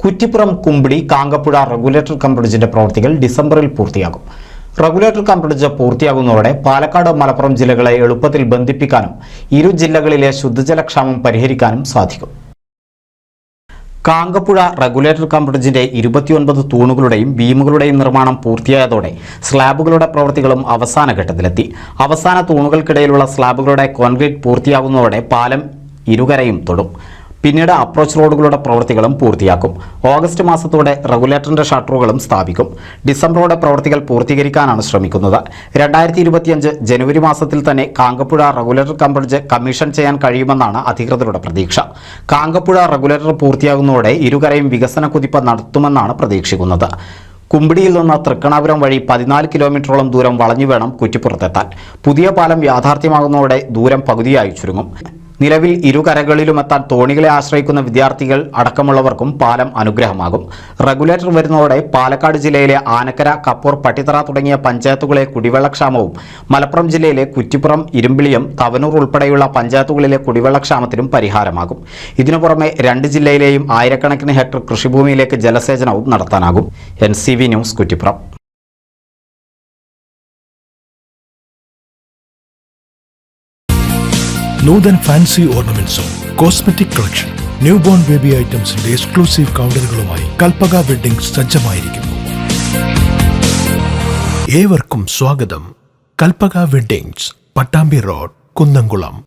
Kuttippuram Kumbidi Kankappuzha regulator cum ബ്രിഡ്ജിന്റെ പ്രവൃത്തികൾ ഡിസംബറിൽ പൂർത്തിയാകും. റെഗുലേറ്റർ കം ബ്രിഡ്ജ് പൂർത്തിയാകുന്നതോടെ പാലക്കാട്, മലപ്പുറം ജില്ലകളെ എളുപ്പത്തിൽ ബന്ധിപ്പിക്കാനും ഇരു ജില്ലകളിലെ ശുദ്ധജലക്ഷാമം പരിഹരിക്കാനും സാധിക്കും. കാങ്കപ്പുഴ റെഗുലേറ്റർ കം ബ്രിഡ്ജിന്റെ 29 തൂണുകളുടെയും ബീമുകളുടെയും നിർമ്മാണം പൂർത്തിയായതോടെ സ്ലാബുകളുടെ പ്രവൃത്തികളും അവസാന ഘട്ടത്തിലെത്തി. അവസാന തൂണുകൾക്കിടയിലുള്ള സ്ലാബുകളുടെ കോൺക്രീറ്റ് പൂർത്തിയാകുന്നതോടെ പാലം ഇരുകരയും തൊടും. പിന്നീട് അപ്രോച്ച് റോഡുകളുടെ പ്രവൃത്തികളും പൂർത്തിയാക്കും. ഓഗസ്റ്റ് മാസത്തോടെ റെഗുലേറ്ററിന്റെ ഷട്ടറുകളും സ്ഥാപിക്കും. ഡിസംബറോടെ പ്രവൃത്തികൾ പൂർത്തീകരിക്കാനാണ് ശ്രമിക്കുന്നത്. 2025 ജനുവരി മാസത്തിൽ തന്നെ Kankappuzha regulator cum bridge commission ചെയ്യാൻ കഴിയുമെന്നാണ് അധികൃതരുടെ പ്രതീക്ഷ. കാങ്കപ്പുഴ റെഗുലേറ്റർ പൂർത്തിയാകുന്നതോടെ ഇരുകരയും വികസന കുതിപ്പ് നടത്തുമെന്നാണ് പ്രതീക്ഷിക്കുന്നത്. കുമ്പിടിയിൽ നിന്ന് തൃക്കണാപുരം വഴി 14 കിലോമീറ്ററോളം ദൂരം വളഞ്ഞു വേണം കുറ്റിപ്പുറത്തെത്താൻ. പുതിയ പാലം യാഥാർത്ഥ്യമാകുന്നതോടെ ദൂരം പകുതിയായി ചുരുങ്ങും. നിലവിൽ ഇരുകരകളിലുമെത്താൻ തോണികളെ ആശ്രയിക്കുന്ന വിദ്യാർത്ഥികൾ അടക്കമുള്ളവർക്കും പാലം അനുഗ്രഹമാകും. റെഗുലേറ്റർ വരുന്നതോടെ പാലക്കാട് ജില്ലയിലെ ആനക്കര, കപ്പൂർ, പട്ടിത്തറ തുടങ്ങിയ പഞ്ചായത്തുകളിലെ കുടിവെള്ളക്ഷാമവും മലപ്പുറം ജില്ലയിലെ കുറ്റിപ്പുറം, ഇരുമ്പിളിയം, തവനൂർ ഉൾപ്പെടെയുള്ള പഞ്ചായത്തുകളിലെ കുടിവെള്ളക്ഷാമത്തിനും പരിഹാരമാകും. ഇതിനു പുറമെ 2 ജില്ലയിലെയും ആയിരക്കണക്കിന് ഹെക്ടർ കൃഷിഭൂമിയിലേക്ക് ജലസേചനവും നടത്താനാകും. NCV news, Kuttippuram. Nuthan fancy ഓർണമെന്റ്സും cosmetic collection, new born baby ഐറ്റംസിന്റെ എക്സ്ക്ലൂസീവ് കൗണ്ടറുകളുമായി കൽപ്പക വെഡ്ഡിംഗ്സ് സജ്ജമായിരിക്കുന്നു. ഏവർക്കും സ്വാഗതം. Kalpaka weddings, Pattambi road, Kunnamkulam.